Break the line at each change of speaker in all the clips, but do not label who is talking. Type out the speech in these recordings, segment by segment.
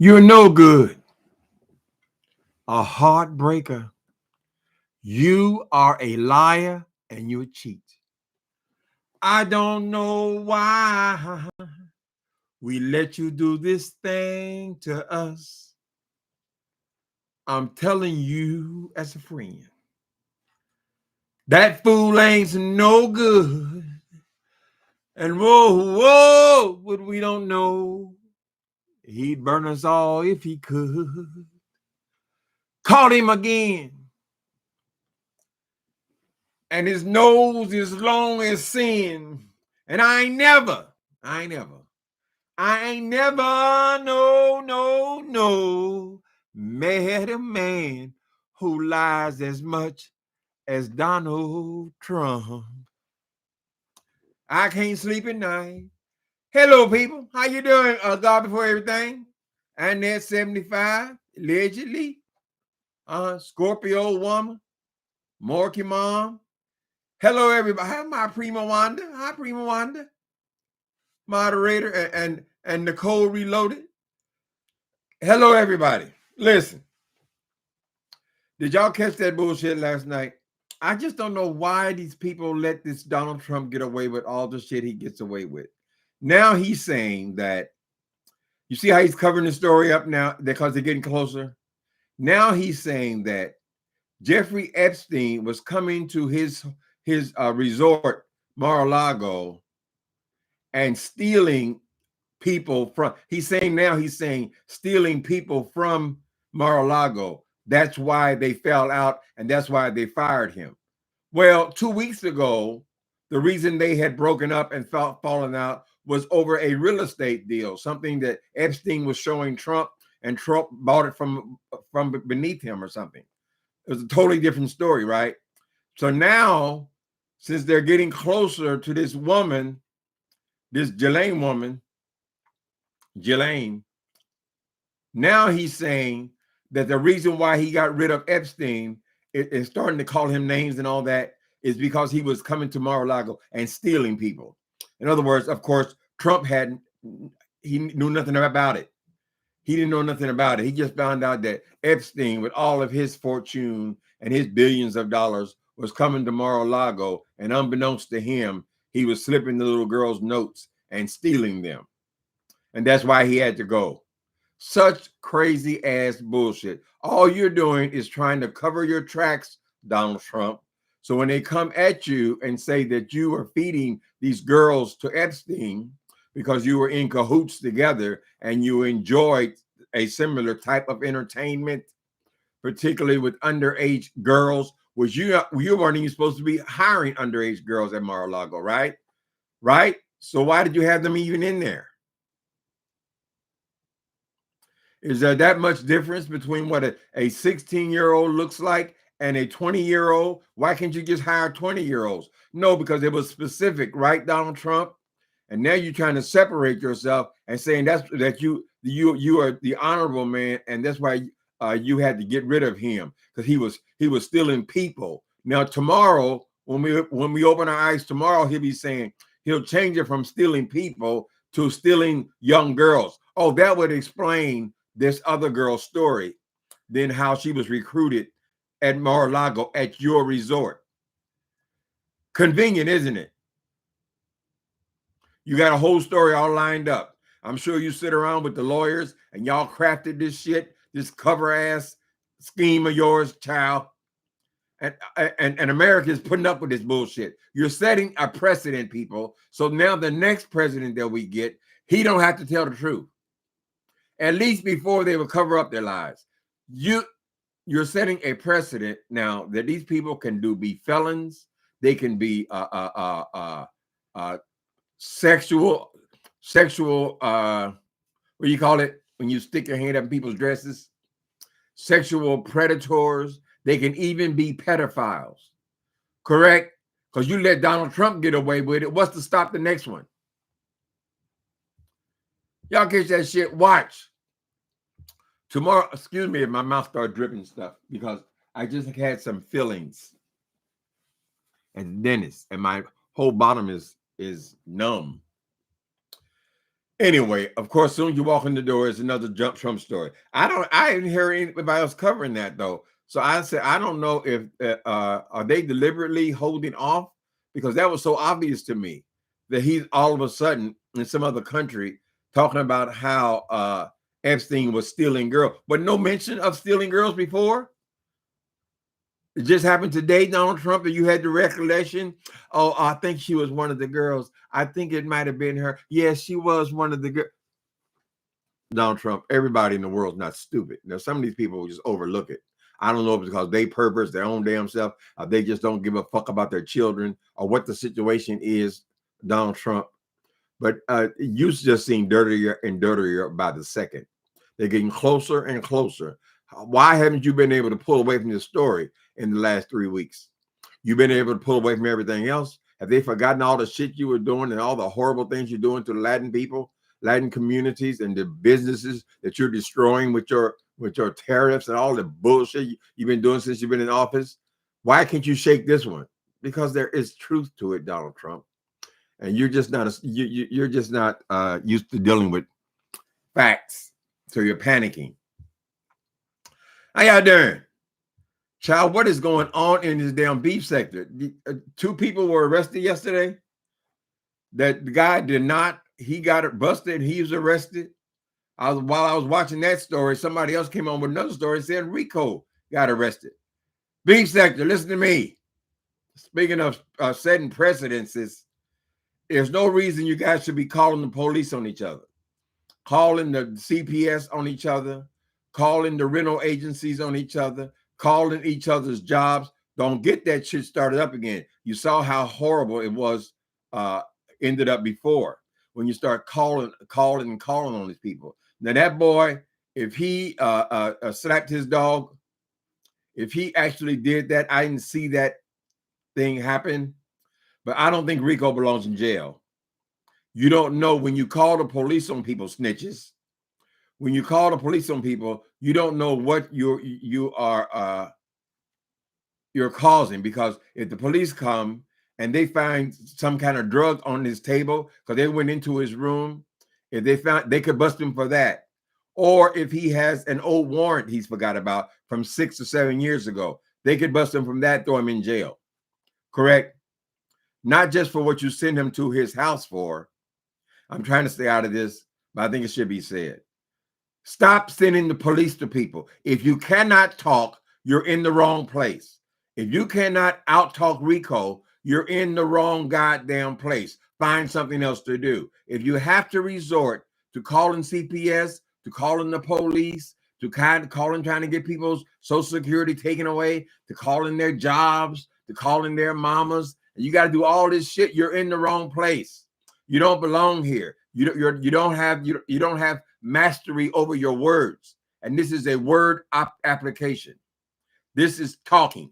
You're no good. A heartbreaker. You are a liar and you a cheat. I don't know why we let you do this thing to us. I'm telling you as a friend. That fool ain't no good. And whoa, what we don't know. He'd burn us all if he could. Caught him again. And his nose is long as sin. And I ain't never, no, met a man who lies as much as Donald Trump. I can't sleep at night. Hello, people. How you doing? God before everything. And that 75, allegedly. Scorpio woman. Morky mom. Hello, everybody. Hi, my Prima Wanda. Hi, Prima Wanda. Moderator and Nicole Reloaded. Hello, everybody. Listen. Did y'all catch that bullshit last night? I just don't know why these people let this Donald Trump get away with all the shit he gets away with. Now he's saying that, you see how he's covering the story up now because they're getting closer? Now he's saying that Jeffrey Epstein was coming to his resort, Mar-A-Lago, and stealing people from, he's saying stealing people from Mar-a-Lago. That's why they fell out and that's why they fired him. Well, 2 weeks ago, the reason they had broken up and fallen out was over a real estate deal, something that Epstein was showing Trump, and Trump bought it from beneath him or something. It was a totally different story, right? So now, since they're getting closer to this woman, this Ghislaine woman, now he's saying that the reason why he got rid of Epstein is starting to call him names and all that is because he was coming to Mar-a-Lago and stealing people. In other words, of course, Trump he knew nothing about it. He didn't know nothing about it. He just found out that Epstein, with all of his fortune and his billions of dollars, was coming to Mar-a-Lago, and unbeknownst to him, he was slipping the little girl's notes and stealing them. And that's why he had to go. Such crazy ass bullshit. All you're doing is trying to cover your tracks, Donald Trump. So when they come at you and say that you are feeding these girls to Epstein because you were in cahoots together and you enjoyed a similar type of entertainment, particularly with underage girls, which you weren't even supposed to be hiring underage girls at Mar-a-Lago, right? Right? So why did you have them even in there? Is there that much difference between what a 16-year-old looks like and a 20-year-old? Why can't you just hire 20-year-olds? No, because it was specific, right, Donald Trump? And now you're trying to separate yourself and saying that you are the honorable man, and that's why you had to get rid of him because he was stealing people. Now tomorrow, when we open our eyes tomorrow, he'll be saying he'll change it from stealing people to stealing young girls. Oh, that would explain this other girl's story, then how she was recruited at Mar-a-Lago at your resort. Convenient, isn't it? You got a whole story all lined up. I'm sure you sit around with the lawyers and y'all crafted this shit, this cover ass scheme of yours, child. And America is putting up with this bullshit. You're setting a precedent, people. So now the next president that we get, he don't have to tell the truth. At least before they will cover up their lies. You're setting a precedent now that these people can be felons. They can be sexual what do you call it when you stick your hand up in people's dresses? Sexual predators. They can even be pedophiles. Correct? Because you let Donald Trump get away with it. What's to stop the next one? Y'all catch that shit? Watch. Tomorrow, excuse me if my mouth started dripping stuff because I just had some fillings at the dentist and my whole bottom is numb. Anyway, of course, soon you walk in the door, it's another Trump story. I didn't hear anybody else covering that though. So I said, I don't know if are they deliberately holding off, because that was so obvious to me that he's all of a sudden in some other country talking about how Epstein was stealing girls, but no mention of stealing girls before. It just happened today, Donald Trump, and you had the recollection. Oh, I think she was one of the girls. I think it might have been her. Yes, she was one of the girls. Donald Trump, everybody in the world's not stupid. Now, some of these people will just overlook it. I don't know if it's because they purpose their own damn self, or they just don't give a fuck about their children or what the situation is, Donald Trump. But you just seem dirtier and dirtier by the second. They're getting closer and closer. Why haven't you been able to pull away from this story in the last 3 weeks? You've been able to pull away from everything else. Have they forgotten all the shit you were doing and all the horrible things you're doing to the Latin people, Latin communities, and the businesses that you're destroying with your tariffs and all the bullshit you've been doing since you've been in office? Why can't you shake this one? Because there is truth to it, Donald Trump, and you're just not you're just not used to dealing with facts, so you're panicking. How y'all doing? Child, what is going on in this damn beef sector? 2 people were arrested yesterday. That the guy did not, he got busted, he was arrested. While I was watching that story, somebody else came on with another story and said Rico got arrested. Beef sector, listen to me. Speaking of setting precedences, there's no reason you guys should be calling the police on each other, calling the CPS on each other, calling the rental agencies on each other, calling each other's jobs. Don't get that shit started up again. You saw how horrible it was ended up before when you start calling on these people. Now that boy, if he slapped his dog, if he actually did that, I didn't see that thing happen, but I don't think Rico belongs in jail. You don't know when you call the police on people, snitches. When you call the police on people, you don't know what you're causing, because if the police come and they find some kind of drug on his table because they went into his room, if they found, they could bust him for that. Or if he has an old warrant he's forgot about from 6 or 7 years ago, they could bust him from that, throw him in jail. Correct? Not just for what you send him to his house for. I'm trying to stay out of this, but I think it should be said. Stop sending the police to people. If you cannot talk, you're in the wrong place. If you cannot out-talk Rico, you're in the wrong goddamn place. Find something else to do. If you have to resort to calling CPS, to calling the police, to calling trying to get people's Social Security taken away, to calling their jobs, to calling their mamas, and you got to do all this shit, you're in the wrong place. You don't belong here. You don't have mastery over your words. And this is a word application. This is talking.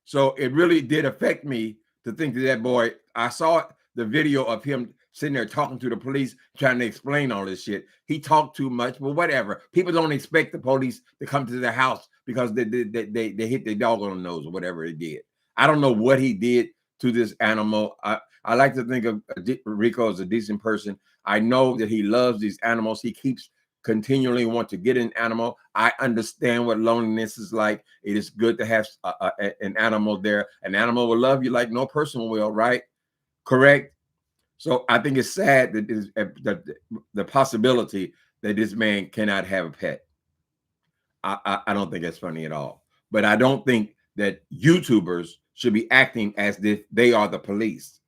So it really did affect me to think that boy, I saw the video of him sitting there talking to the police, trying to explain all this shit. He talked too much, but whatever. People don't expect the police to come to their house because they hit their dog on the nose or whatever they did. I don't know what he did to this animal. I like to think of Rico as a decent person. I know that he loves these animals. He keeps continually want to get an animal. I understand what loneliness is like. It is good to have an animal there. An animal will love you like no person will, right? Correct? So I think it's sad that the possibility that this man cannot have a pet. I don't think that's funny at all. But I don't think that YouTubers should be acting as if they are the police.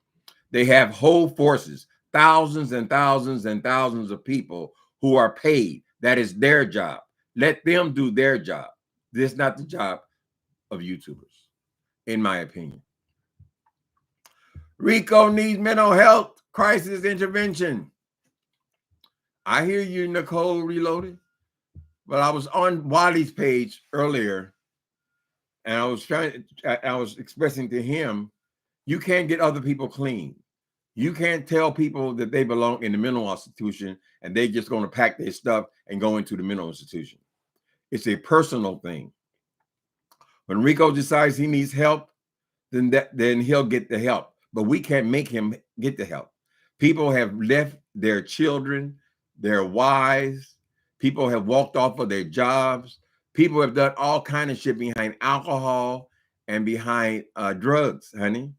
They have whole forces, thousands and thousands and thousands of people who are paid. That is their job. Let them do their job. This is not the job of YouTubers, in my opinion. Rico needs mental health crisis intervention. I hear you, Nicole Reloaded. But I was on Wiley's page earlier, and I was expressing to him, you can't get other people clean. You can't tell people that they belong in the mental institution and they're just going to pack their stuff and go into the mental institution. It's a personal thing. When Rico decides he needs help, then he'll get the help. But we can't make him get the help. People have left their children, their wives. People have walked off of their jobs. People have done all kind of shit behind alcohol and behind drugs, honey.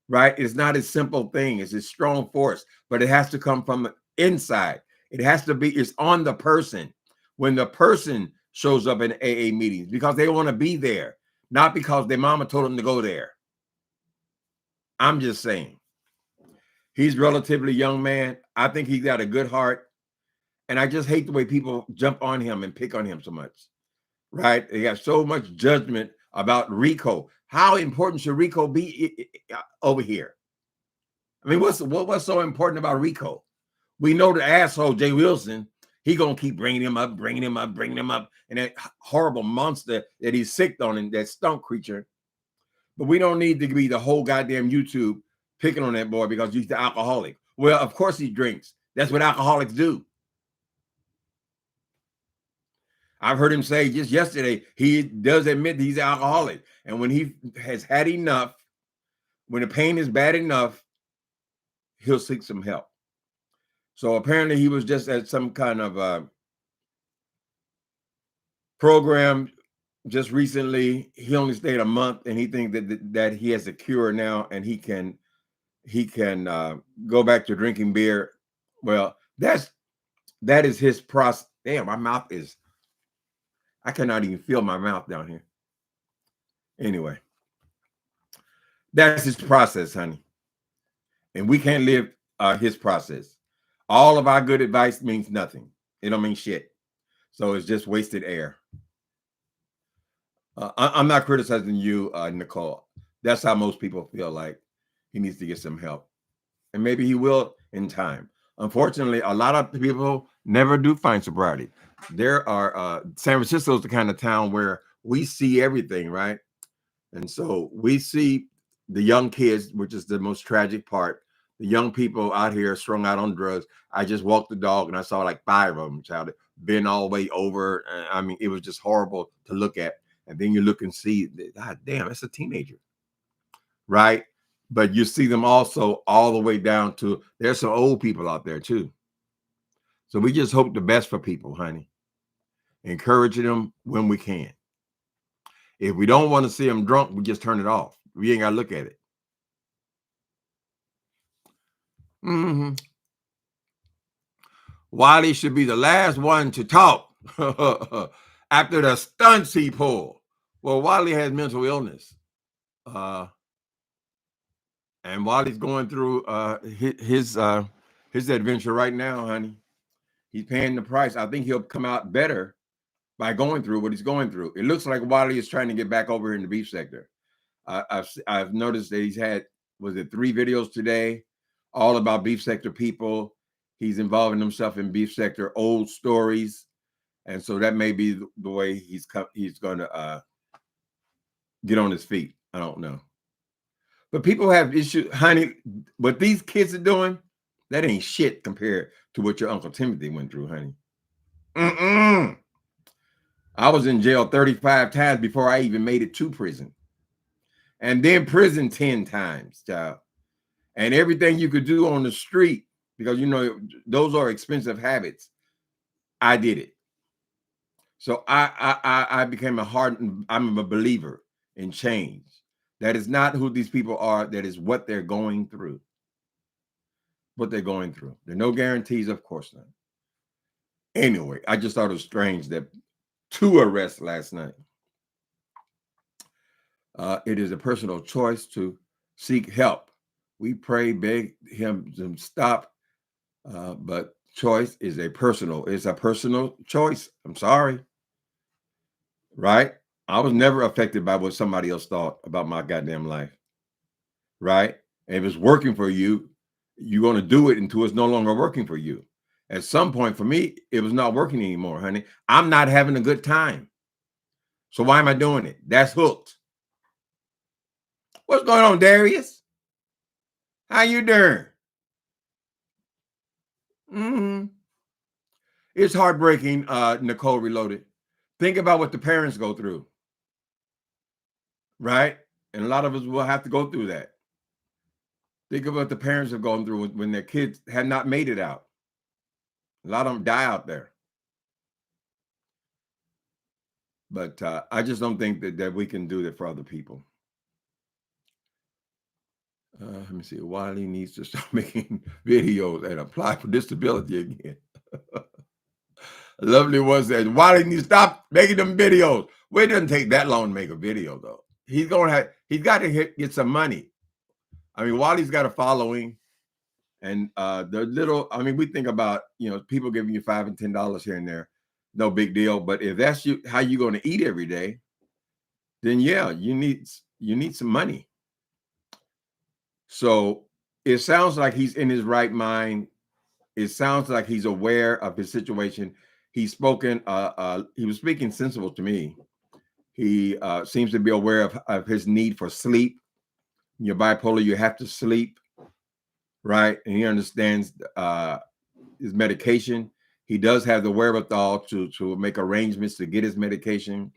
Right? It's not a simple thing. It's a strong force, but it has to come from inside. It has to be, it's on the person. When the person shows up in AA meetings because they want to be there, not because their mama told them to go there. I'm just saying. He's relatively young man. I think he's got a good heart. And I just hate the way people jump on him and pick on him so much. Right? They got so much judgment about Rico. How important should Rico be over here? I mean, what's so important about Rico? We know the asshole Jay Wilson, he gonna keep bringing him up, and that horrible monster that he's sicked on, and that skunk creature. But we don't need to be the whole goddamn YouTube picking on that boy because he's the alcoholic. Well, of course he drinks. That's what alcoholics do. I've heard him say just yesterday, he does admit he's an alcoholic. And when he has had enough, when the pain is bad enough, he'll seek some help. So apparently he was just at some kind of program just recently. He only stayed a month, and he thinks that he has a cure now, and he can go back to drinking beer. Well, that is his process. Damn, my mouth is, I cannot even feel my mouth down here. Anyway, that's his process, honey. And we can't live his process. All of our good advice means nothing. It don't mean shit. So it's just wasted air. I'm not criticizing you, Nicole. That's how most people feel like he needs to get some help. And maybe he will in time. Unfortunately, a lot of people never do find sobriety. There are, San Francisco is the kind of town where we see everything, right? And so we see the young kids, which is the most tragic part. The young people out here strung out on drugs. I just walked the dog and I saw like 5 of them, child, bent all the way over. I mean, it was just horrible to look at. And then you look and see, God damn, it's a teenager, right? But you see them also all the way down to, there's some old people out there too. So we just hope the best for people, honey. Encouraging them when we can. If we don't want to see them drunk, we just turn it off. We ain't got to look at it. Wiley should be the last one to talk after the stunts he pulled. Well, Wiley has mental illness. And Wiley's going through his adventure right now, honey. He's paying the price. I think he'll come out better by going through what he's going through. It looks like Wiley is trying to get back over in the beef sector. I've noticed that he's had, was it 3 videos today, all about beef sector people. He's involving himself in beef sector old stories, and so that may be the way he's going to get on his feet. I don't know, but people have issues, honey. What these kids are doing, that ain't shit compared to what your Uncle Timothy went through, honey. I was in jail 35 times before I even made it to prison. And then prison 10 times, child. And everything you could do on the street, because, you know, those are expensive habits. I did it. So I became I'm a believer in change. That is not who these people are. That is what they're going through. What they're going through. There are no guarantees, of course not. Anyway, I just thought it was strange that 2 arrests last night. It is a personal choice to seek help. We pray, beg him to stop, but choice is a personal choice. I'm sorry, right? I was never affected by what somebody else thought about my goddamn life, right? And if it's working for you, you're going to do it until it's no longer working for you. At some point, for me, it was not working anymore, honey. I'm not having a good time. So why am I doing it? That's hooked. What's going on, Darius? How you doing? It's heartbreaking, Nicole Reloaded. Think about what the parents go through, right? And a lot of us will have to go through that. Think of what the parents have gone through when their kids have not made it out. A lot of them die out there. But I just don't think that we can do that for other people. Let me see. Wiley needs to start making videos and apply for disability again. Lovely one said, Wiley needs to stop making them videos. Well, it doesn't take that long to make a video, though. He's got to get some money. I mean, Wiley's got a following, and we think about, people giving you $5 and $10 here and there, no big deal. But if that's how you're going to eat every day, then yeah, you need some money. So it sounds like he's in his right mind. It sounds like he's aware of his situation. He was speaking sensible to me. He seems to be aware of his need for sleep. When you're bipolar, you have to sleep, right? And he understands his medication. He does have the wherewithal to make arrangements to get his medication.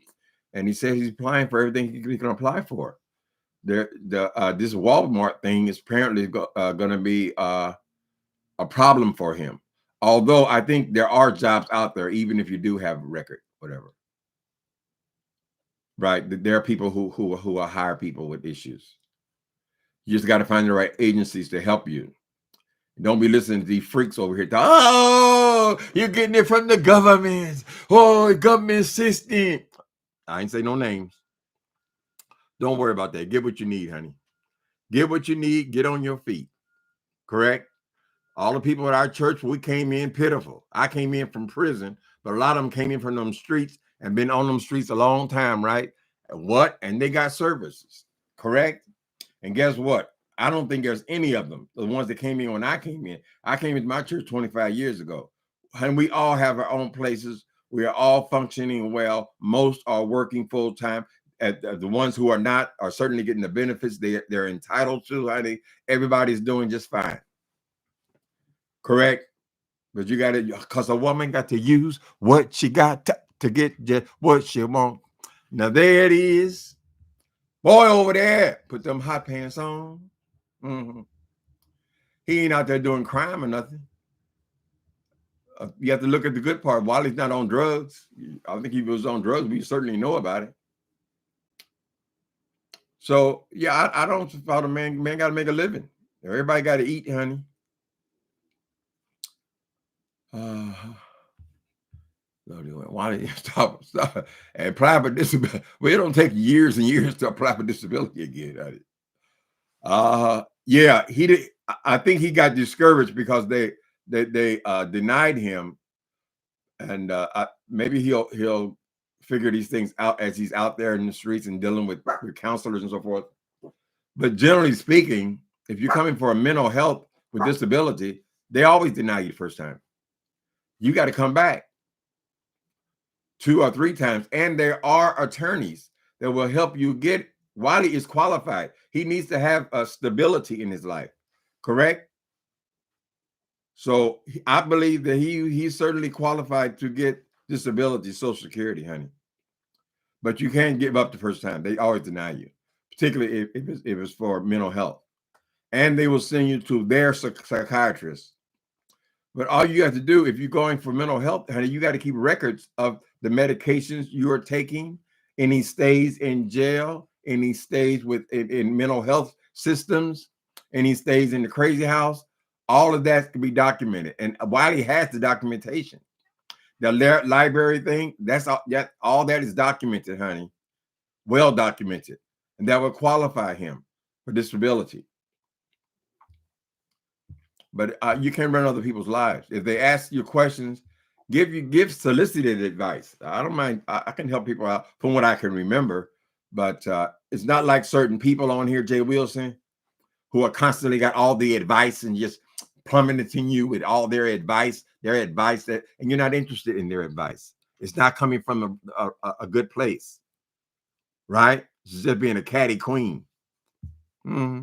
And he says he's applying for everything he can apply for. This Walmart thing is apparently going to be a problem for him. Although I think there are jobs out there, even if you do have a record, whatever. Right? There are people who will hire people with issues. You just got to find the right agencies to help you. Don't be listening to these freaks over here. Oh, you're getting it from the government. Oh, government system. I ain't say no names. Don't worry about that. Get what you need, honey. Get what you need. Get on your feet. Correct? All the people at our church, we came in pitiful. I came in from prison, but a lot of them came in from them streets and been on them streets a long time, right? And they got services. Correct? And guess what? I don't think there's any of them, the ones that came in when I came in. I came into my church 25 years ago. And we all have our own places. We are all functioning well. Most are working full time. The ones who are not are certainly getting the benefits they're entitled to. Honey, everybody's doing just fine. Correct? But you got to, because a woman got to use what she got to get just what she wants. Now there it is. Boy over there, put them hot pants on. Mm-hmm. He ain't out there doing crime or nothing. You have to look at the good part. While he's not on drugs, I think if he was on drugs, we certainly know about it. So yeah, I don't follow man got to make a living. Everybody got to eat, honey. Why did you stop and apply for disability? Well, it don't take years and years to apply for disability again, honey. Yeah, he did. I think he got discouraged because they denied him, and maybe he'll figure these things out as he's out there in the streets and dealing with counselors and so forth. But generally speaking, if you're coming for a mental health with disability, they always deny you the first time. You got to come back 2 or 3 times, and there are attorneys that will help you get. Wiley is qualified. He needs to have a stability in his life, correct? So I believe that he's certainly qualified to get disability, Social Security, honey. But you can't give up the first time. They always deny you, particularly if it's for mental health. And they will send you to their psychiatrist. But all you have to do, if you're going for mental health, honey, you got to keep records of the medications you are taking, any stays in jail, any stays in mental health systems, any stays in the crazy house. All of that can be documented. And Wiley has the documentation. The library thing, all that is documented, honey. Well documented. And that will qualify him for disability. But you can't run other people's lives. If they ask you questions, give solicited advice. I don't mind. I can help people out from what I can remember. But it's not like certain people on here, Jay Wilson, who are constantly got all the advice and just plummeting you with all their advice, and you're not interested in their advice. It's not coming from a good place, right? It's just being a catty queen. Mm-hmm.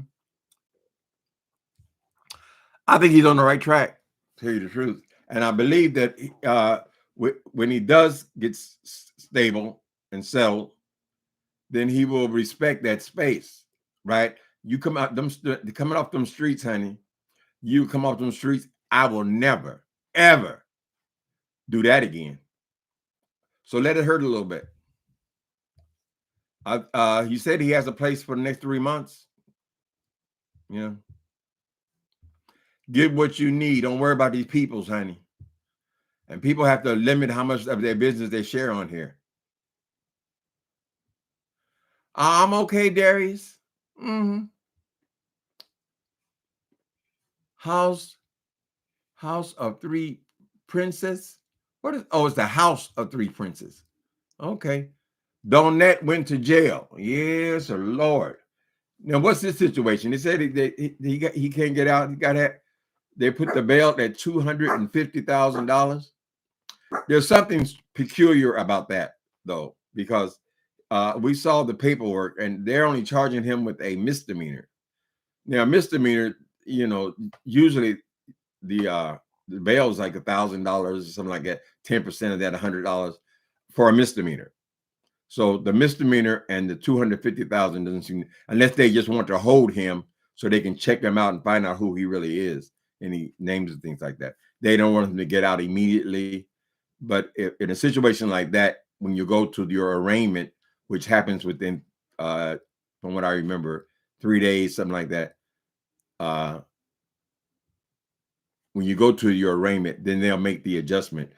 I think he's on the right track, to tell you the truth. And I believe that when he does get stable and settled, then he will respect that space, right? You come out coming off them streets, honey. You come off them streets. I will never, ever do that again. So let it hurt a little bit. He said he has a place for the next 3 months. Yeah. Get what you need. Don't worry about these peoples, honey. And people have to limit how much of their business they share on here. I'm okay, Darius. Mm-hmm. House of Three Princes. What is? Oh, it's the House of Three Princes. Okay. Donette went to jail. Yes, Lord. Now, what's his situation? They said he can't get out. He got that. They put the bail at $250,000. There's something peculiar about that, though, because we saw the paperwork, and they're only charging him with a misdemeanor. Now, misdemeanor, usually the bail is like $1,000 or something like that. 10% of that, $100 for a misdemeanor. So the misdemeanor and the $250,000 doesn't seem, unless they just want to hold him so they can check him out and find out who he really is, any names and things like that. They don't want him to get out immediately. But in a situation like that, when you go to your arraignment, which happens within, from what I remember, 3 days, something like that. When you go to your arraignment, then they'll make the adjustment.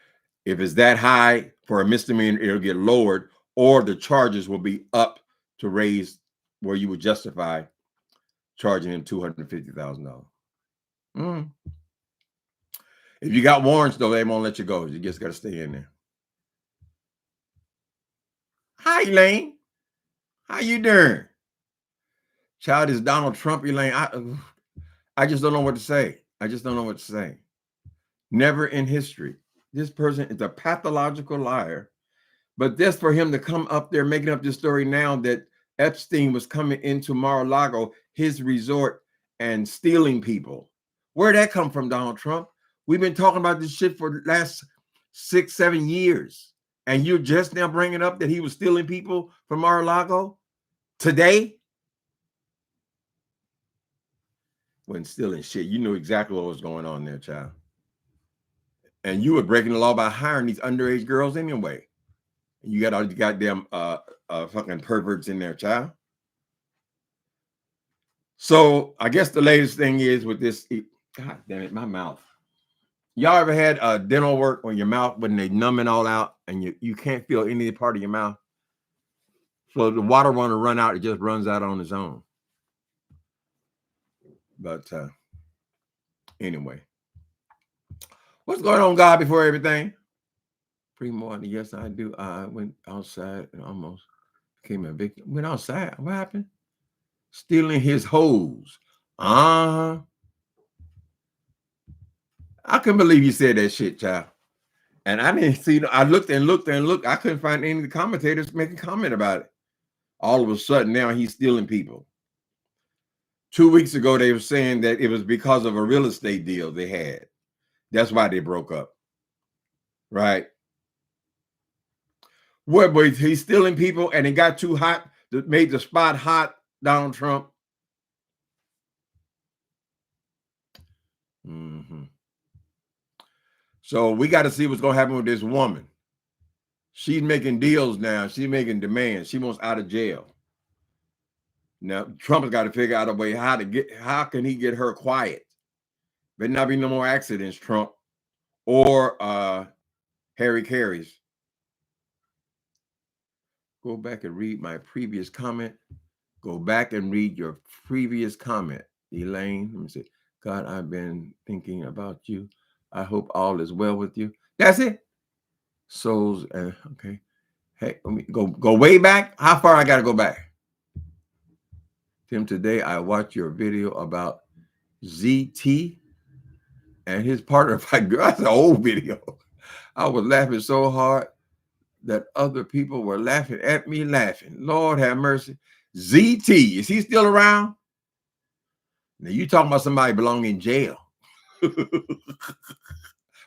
If it's that high for a misdemeanor, it'll get lowered, or the charges will be up to raise where you would justify charging him $250,000. If you got warrants, though, they won't let you go. You just got to stay in there. Hi, Elaine. How you doing? Child, is Donald Trump, Elaine? I just don't know what to say. I just don't know what to say. Never in history. This person is a pathological liar. But just for him to come up there making up this story now that Epstein was coming into Mar-A-Lago, his resort, and stealing people. Where'd that come from, Donald Trump? We've been talking about this shit for the last 6-7 years. And you're just now bringing up that he was stealing people from Mar-A-Lago today? Wasn't stealing shit. You knew exactly what was going on there, child. And you were breaking the law by hiring these underage girls anyway. You got all these goddamn fucking perverts in there, child. So I guess the latest thing is with this. God damn it, my mouth. Y'all ever had dental work on your mouth when they numb it all out and you can't feel any part of your mouth? So the water want to run out, it just runs out on its own. But anyway, what's going on, God, before everything? Pre-mortem, yes, I do. I went outside and almost became a victim. Went outside. What happened? Stealing his hose. I couldn't believe you said that shit, child. And I didn't see. I looked and looked and looked. I couldn't find any of the commentators making comment about it. All of a sudden, now he's stealing people. 2 weeks ago, they were saying that it was because of a real estate deal they had. That's why they broke up. Right? What, boy, he's stealing people and it got too hot, made the spot hot, Donald Trump. So we got to see what's going to happen with this woman. She's making deals now. She's making demands. She wants out of jail. Now, Trump has got to figure out a way how can he get her quiet? Better not be no more accidents, Trump or Harry Carey's. Go back and read my previous comment. Go back and read your previous comment, Elaine. Let me see. God, I've been thinking about you. I hope all is well with you. That's it. Souls. Okay. Hey, let me go way back. How far I got to go back? Tim, today I watched your video about ZT and his partner. That's an old video. I was laughing so hard that other people were laughing at me laughing. Lord have mercy. ZT, is he still around? Now you talking about somebody belonging in jail.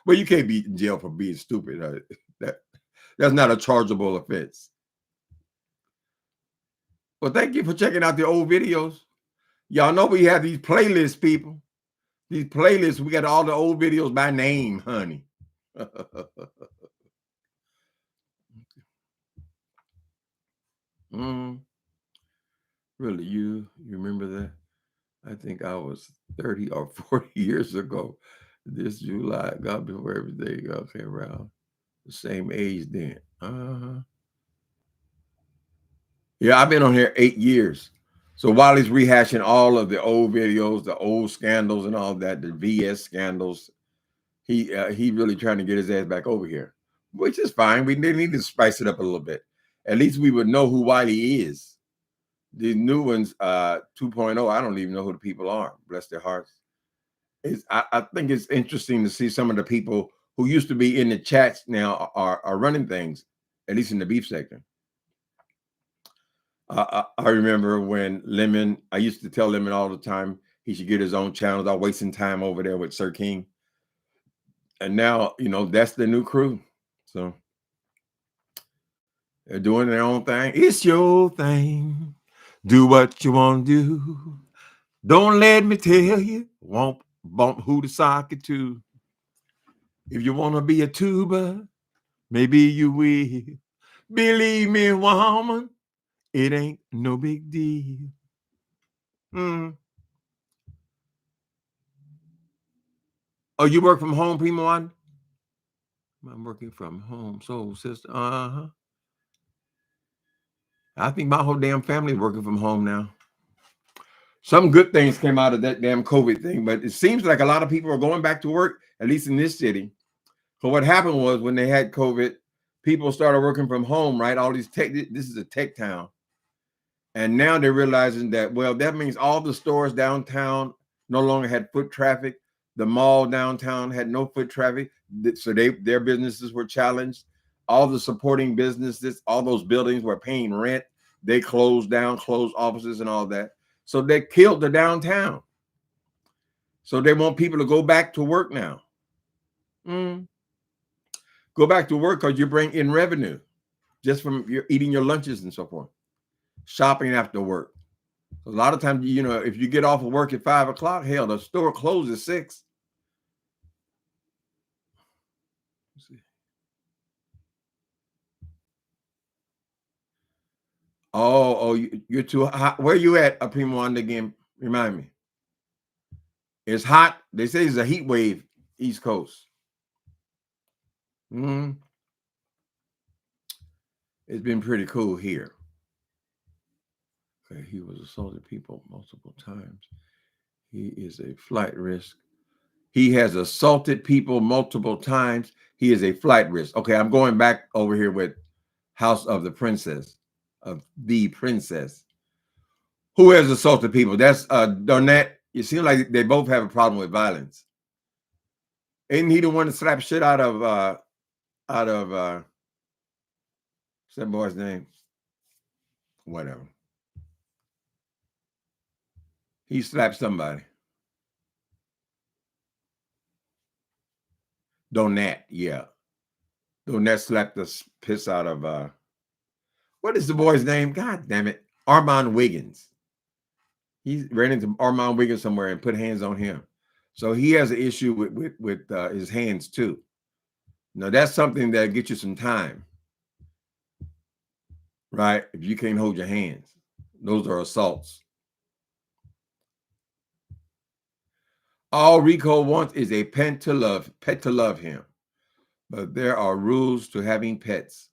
Well, you can't be in jail for being stupid. That's not a chargeable offense. Well, thank you for checking out the old videos. Y'all know we have these playlists, people. These playlists, we got all the old videos by name, honey. Really, you remember that? I think I was 30 or 40 years ago. This July, God before everything came around. The same age then. Yeah, I've been on here 8 years. So while he's rehashing all of the old videos, the old scandals and all that, the VS scandals, he really trying to get his ass back over here, which is fine. We need to spice it up a little bit. At least we would know who Wiley is. These new ones, 2.0, I don't even know who the people are. Bless their hearts. I think it's interesting to see some of the people who used to be in the chats now are running things, at least in the beef sector. I remember when Lemon, I used to tell Lemon all the time he should get his own channels. I'm wasting time over there with Sir King. And now, that's the new crew. So they're doing their own thing. It's your thing. Do what you want to do. Don't let me tell you, won't bump who to sock it to. If you want to be a tuber, maybe you will. Believe me, woman, it ain't no big deal. Oh, you work from home, Primo One? I'm working from home, soul sister. I think my whole damn family is working from home now. Some good things came out of that damn COVID thing, but it seems like a lot of people are going back to work, at least in this city. So what happened was when they had COVID, people started working from home, right? All these tech, this is a tech town. And now they're realizing that, well, that means all the stores downtown no longer had foot traffic. The mall downtown had no foot traffic. So their businesses were challenged. All the supporting businesses, all those buildings were paying rent. They closed down, closed offices and all that. So they killed the downtown. So they want people to go back to work now. Go back to work because you bring in revenue just from your eating your lunches and so forth. Shopping after work. A lot of times, if you get off of work at 5 o'clock, hell, the store closes at 6. Let's see. Oh, you're too hot. Where you at, Primo One again? Remind me. It's hot. They say it's a heat wave, East Coast. It's been pretty cool here. Okay, he was assaulted people multiple times. He is a flight risk. He has assaulted people multiple times. He is a flight risk. Okay, I'm going back over here with House of the Princess, Who has assaulted people? That's Donette. You seem like they both have a problem with violence. Isn't he the one that slapped shit out of what's that boy's name? Whatever. He slapped somebody. Donette, yeah. Donette slapped the piss out of what is the boy's name? God damn it. Armand Wiggins. He ran into Armand Wiggins somewhere and put hands on him. So he has an issue with his hands too. Now that's something that gets you some time, right? If you can't hold your hands, those are assaults. All Rico wants is a pet to love him. But there are rules to having pets.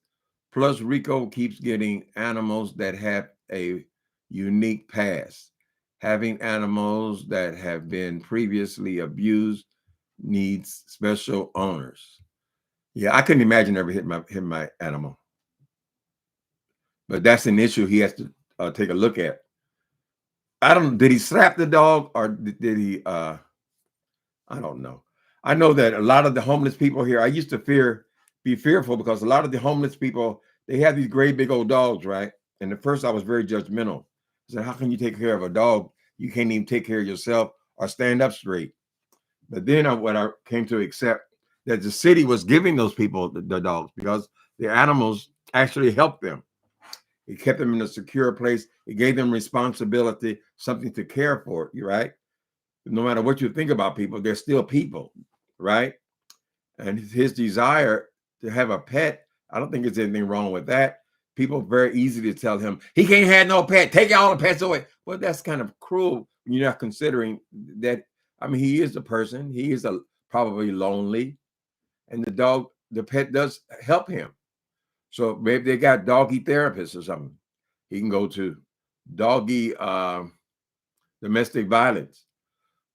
Plus, Rico keeps getting animals that have a unique past. Having animals that have been previously abused needs special owners. Yeah, I couldn't imagine ever hitting my animal. But that's an issue he has to take a look at. Did he slap the dog or did he, I don't know. I know that a lot of the homeless people here, I used to be fearful because a lot of the homeless people, they have these great big old dogs, right? And at first I was very judgmental. I said, how can you take care of a dog? You can't even take care of yourself or stand up straight. But then what I came to accept that the city was giving those people the dogs because the animals actually helped them. He kept them in a secure place. He gave them responsibility, something to care for. You right? No matter what you think about people, they're still people, right? And his desire to have a pet, I don't think there's anything wrong with that. People very easy to tell him he can't have no pet. Take all the pets away. Well, that's kind of cruel. You're not considering that. I mean, he is a person. He is probably lonely, and the pet does help him. So maybe they got doggy therapists or something. He can go to doggy domestic violence.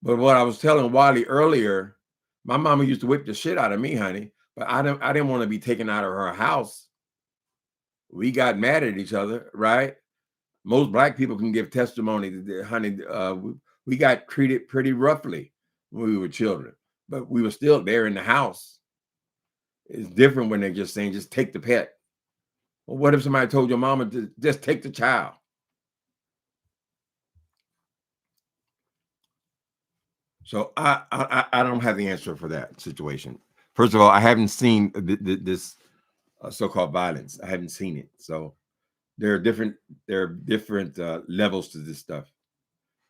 But what I was telling Wally earlier, my mama used to whip the shit out of me, honey. But I didn't want to be taken out of her house. We got mad at each other, right? Most black people can give testimony that, honey, we got treated pretty roughly when we were children, but we were still there in the house. It's different when they're just saying, just take the pet. Well, what if somebody told your mama to just take the child? So I don't have the answer for that situation. First of all, I haven't seen this so-called violence. I haven't seen it. So there are different levels to this stuff.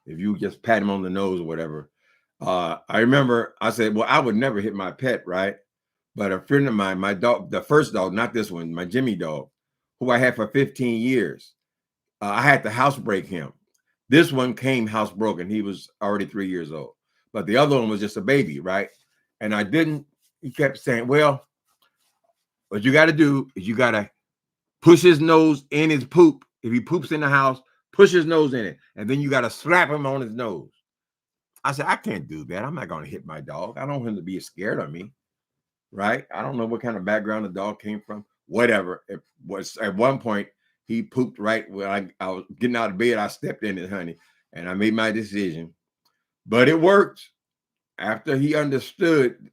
If you just pat him on the nose or whatever. I remember I said, well, I would never hit my pet, right? But a friend of mine, my dog, the first dog, not this one, my Jimmy dog, who I had for 15 years, I had to housebreak him. This one came housebroken. He was already 3 years old. But the other one was just a baby, right? And I didn't, he kept saying, well, what you got to do is you got to push his nose in his poop. If he poops in the house, push his nose in it. And then you got to slap him on his nose. I said, I can't do that. I'm not going to hit my dog. I don't want him to be scared of me, right? I don't know what kind of background the dog came from. Whatever. It was at one point, he pooped right when I was getting out of bed. I stepped in it, honey, and I made my decision. But it worked. After he understood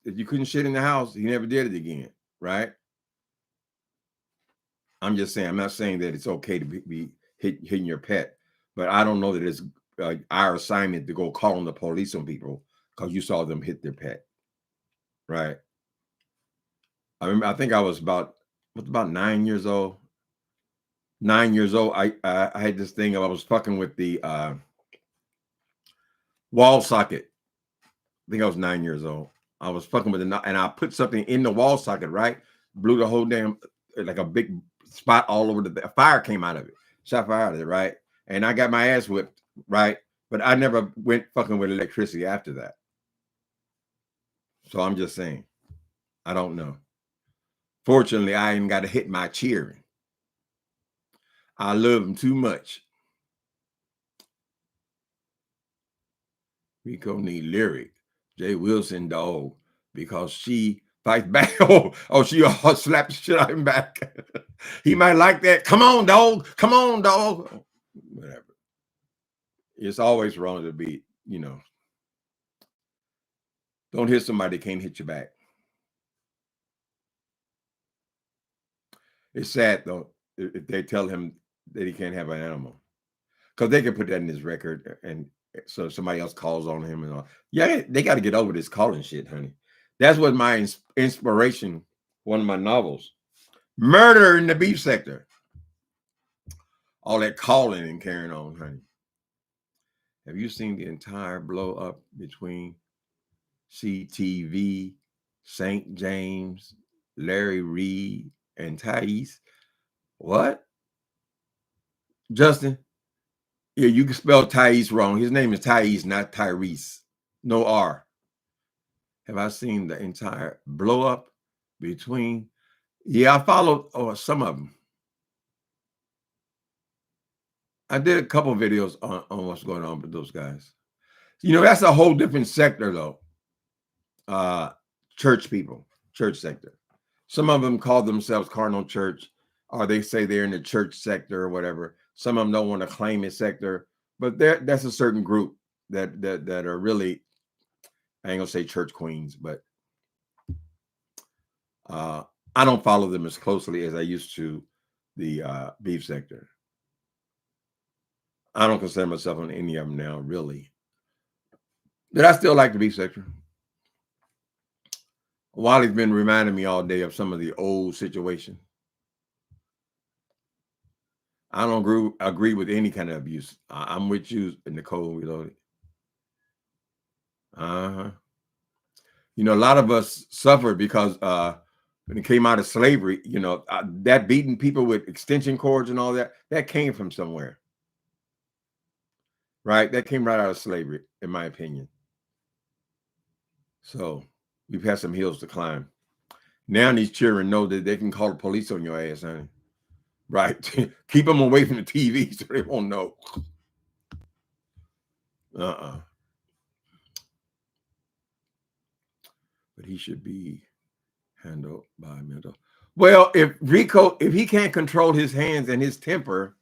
that you couldn't shit in the house, he never did it again, right? I'm just saying, I'm not saying that it's okay to be hitting your pet, but I don't know that it's our assignment to go call on the police on people because you saw them hit their pet, right? I remember, I think I was about 9 years old. 9 years old, I had this thing. I was fucking with the wall socket. I think I was 9 years old. I was fucking with it, and I put something in the wall socket, right? Blew the whole damn, like a big spot all over the fire came out of it. Shot fire out of it, right? And I got my ass whipped, right? But I never went fucking with electricity after that. So I'm just saying, I don't know. Fortunately, I ain't got to hit my cheering. I love him too much. Rico need lyric. Jay Wilson dog, because she fights back. Oh, she all slapped the shit out of him back. He might like that. Come on, dog. Come on, dog. Whatever. It's always wrong to be, don't hit somebody that can't hit you back. It's sad, though, if they tell him that he can't have an animal. Because they can put that in his record, and so somebody else calls on him and all. Yeah, they got to get over this calling shit, honey. That's what my inspiration, one of my novels, Murder in the Beef Sector. All that calling and carrying on, honey. Have you seen the entire blow up between CTV, St. James, Larry Reed, and Thais? What? Justin? Yeah, you can spell Thais wrong. His name is Thais, not Tyrese. No R. Have I seen the entire blow up between? Yeah, I followed some of them. I did a couple of videos on what's going on with those guys. That's a whole different sector, though. Church people, church sector. Some of them call themselves Cardinal Church, or they say they're in the church sector or whatever. Some of them don't want to claim a sector, but that's a certain group that are really, I ain't gonna say church queens, but I don't follow them as closely as I used to the beef sector. I don't consider myself on any of them now, really. But I still like the beef sector. Wally's been reminding me all day of some of the old situation. I don't agree with any kind of abuse. I'm with you, Nicole Reloaded. Uh-huh. You know, a lot of us suffered because when it came out of slavery, you know, that beating people with extension cords and all that, that came from somewhere, right? That came right out of slavery, in my opinion. So we've had some hills to climb. Now these children know that they can call the police on your ass, honey. Right? Keep them away from the TV so they won't know. Uh-uh. But he should be handled by mental. Well, if Rico, if he can't control his hands and his temper,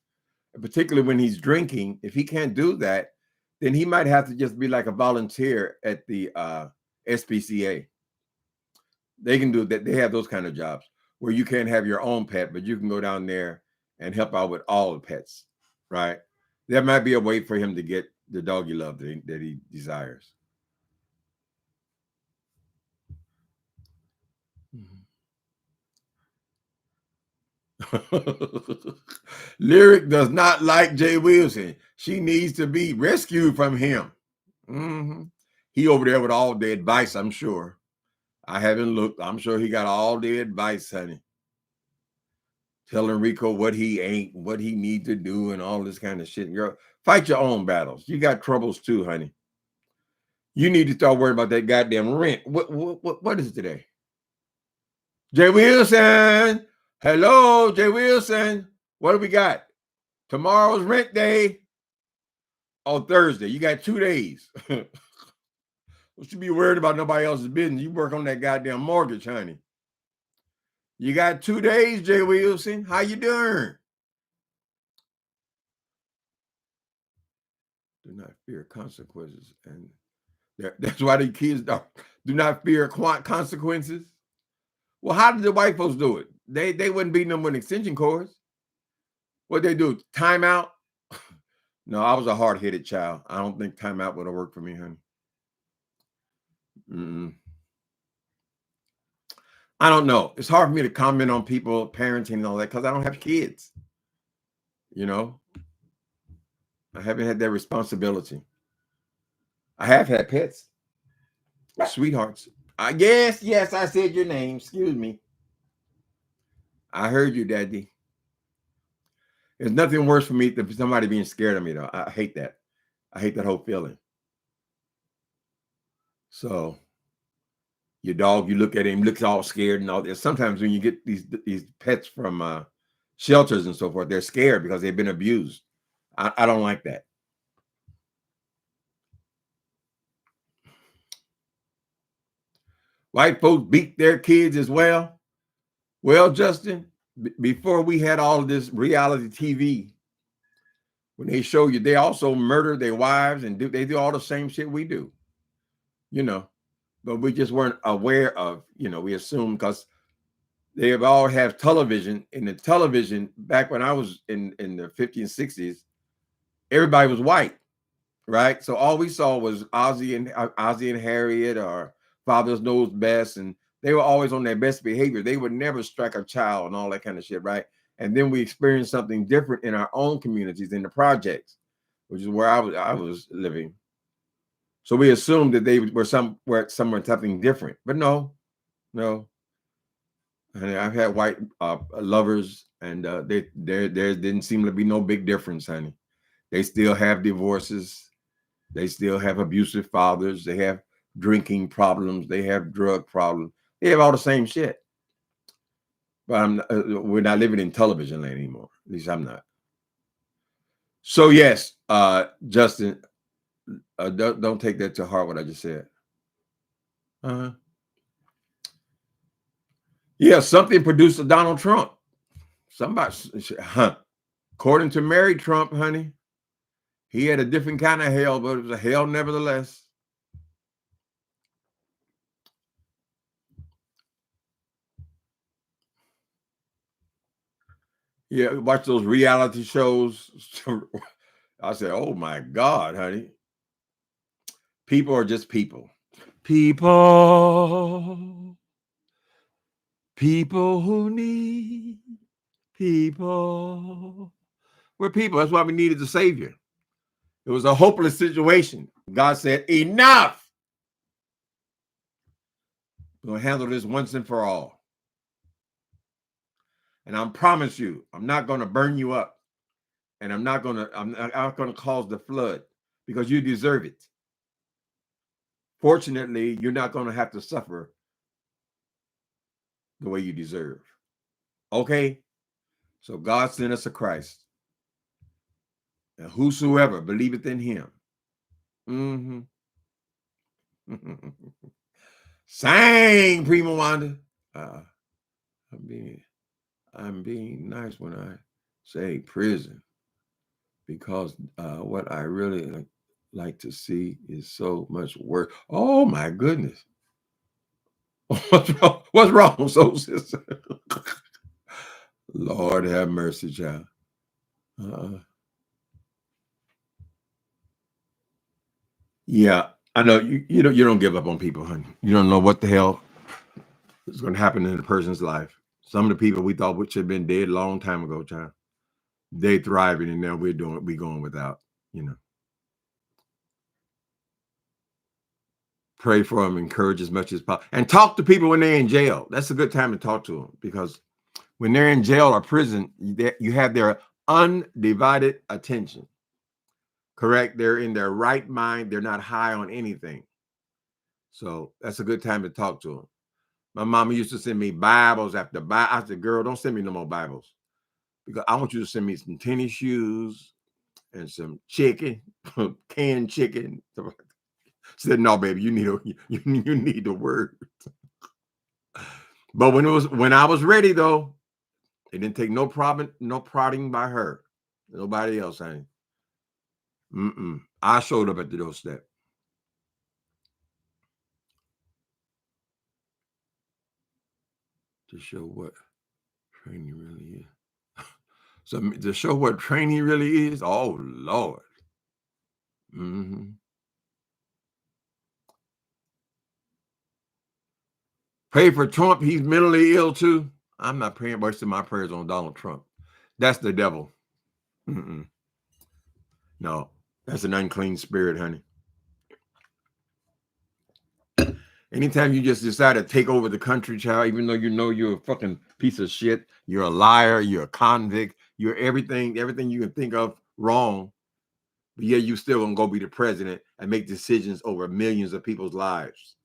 particularly when he's drinking, if he can't do that, then he might have to just be like a volunteer at the SPCA. They can do that. They have those kind of jobs where you can't have your own pet, but you can go down there and help out with all the pets, right? There might be a way for him to get the doggy love that he desires. Lyric does not like Jay Wilson. She needs to be rescued from him. Mm-hmm. He over there with all the advice, I'm sure. I haven't looked. I'm sure he got all the advice, honey. Telling Rico what he ain't, what he need to do, and all this kind of shit. Girl, fight your own battles. You got troubles too, honey. You need to start worrying about that goddamn rent. What is it today? Jay Wilson. Hello, Jay Wilson. What do we got? Tomorrow's rent day. On Thursday. You got 2 days. Don't you be worried about nobody else's business. You work on that goddamn mortgage, honey. You got 2 days, Jay Wilson. How you doing? Do not fear consequences. And that's why the kids do not fear consequences. Well, how did the white folks do it? They wouldn't beating them with extension cords. What they do? Timeout? No, I was a hard-headed child. I don't think timeout would have worked for me, honey. Mm-mm. I don't know. It's hard for me to comment on people parenting and all that because I don't have kids. You know, I haven't had that responsibility. I have had pets, sweethearts. Yes, I said your name. Excuse me. I heard you, Daddy. There's nothing worse for me than somebody being scared of me, though. I hate that. I hate that whole feeling. So, your dog, you look at him, looks all scared and all that. Sometimes when you get these pets from shelters and so forth, they're scared because they've been abused. I don't like that. White folks beat their kids as well. Well, Justin, before we had all of this reality TV, when they show you, they also murder their wives and they do all the same shit we do, you know, but we just weren't aware of, you know, we assumed because they have all have television. In the television, back when I was in the 50s and 60s, everybody was white, right? So all we saw was Ozzie and Harriet or Father's Knows Best, and they were always on their best behavior. They would never strike a child and all that kind of shit, right? And then we experienced something different in our own communities, in the projects, which is where I was living. So we assumed that they were somewhere something different, but no. And I've had white lovers, and there didn't seem to be no big difference, honey. They still have divorces. They still have abusive fathers. They have drinking problems. They have drug problems. They have all the same shit. But we're not living in television land anymore. At least I'm not. So yes, Justin, don't take that to heart what I just said. Uh-huh. Yeah, something produced a Donald Trump. Somebody, according to Mary Trump, honey, he had a different kind of hell, but it was a hell nevertheless. Yeah, watch those reality shows. I said, oh my God, honey. People are just people. People who need people. We're people. That's why we needed the Savior. It was a hopeless situation. God said, enough. We're going to handle this once and for all. And I promise you, I'm not going to burn you up. And I'm not going to cause the flood because you deserve it. Fortunately, you're not going to have to suffer the way you deserve. Okay? So God sent us a Christ. And whosoever believeth in him. Sang, Prima Wanda. I'm being nice when I say prison. Because what I really like to see is so much work. Oh my goodness. What's wrong? What's wrong, soul sister? Lord have mercy, child. Yeah, I know you don't give up on people, honey. You don't know what the hell is going to happen in a person's life. Some of the people we thought should have been dead a long time ago, child. They thriving, and now we going without. Pray for them, encourage as much as possible, and talk to people when they're in jail. That's a good time to talk to them because when they're in jail or prison, you have their undivided attention. Correct? They're in their right mind. They're not high on anything. So that's a good time to talk to them. My mama used to send me Bibles after Bible. I said, girl, don't send me no more Bibles because I want you to send me some tennis shoes and some chicken, canned chicken. She said, no, baby, you need the word. But when I was ready, though, it didn't take no prodding by her. Nobody else, honey. I showed up at the doorstep. To show what training really is. So to show what training really is, oh Lord. Pray for Trump. He's mentally ill too. I'm not praying, wasting my prayers on Donald Trump. That's the devil. No, that's an unclean spirit, honey. Anytime you just decide to take over the country, child, even though you know you're a fucking piece of shit, you're a liar, you're a convict, you're everything you can think of wrong, but yeah, you still gonna go be the president and make decisions over millions of people's lives.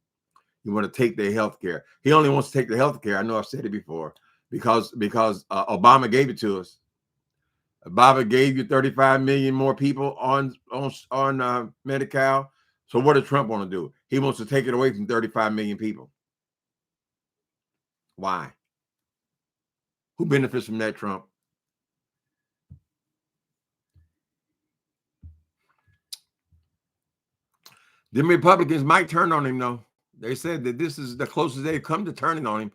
You want to take their health care. He only wants to take the health care. I know I've said it before because Obama gave it to us. Obama gave you 35 million more people on Medi-Cal. So what does Trump want to do? He wants to take it away from 35 million people. Why? Who benefits from that, Trump? The Republicans might turn on him, though. They said that this is the closest they've come to turning on him.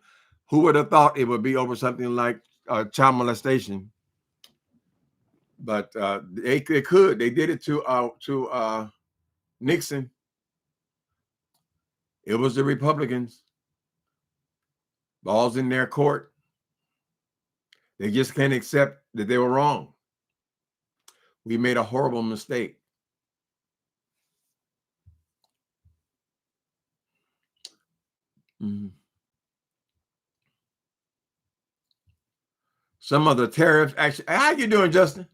Who would have thought it would be over something like child molestation? But they could. They did it to Nixon. It was the Republicans. Ball's in their court. They just can't accept that they were wrong. We made a horrible mistake. Some of the tariffs actually, how you doing, Justin?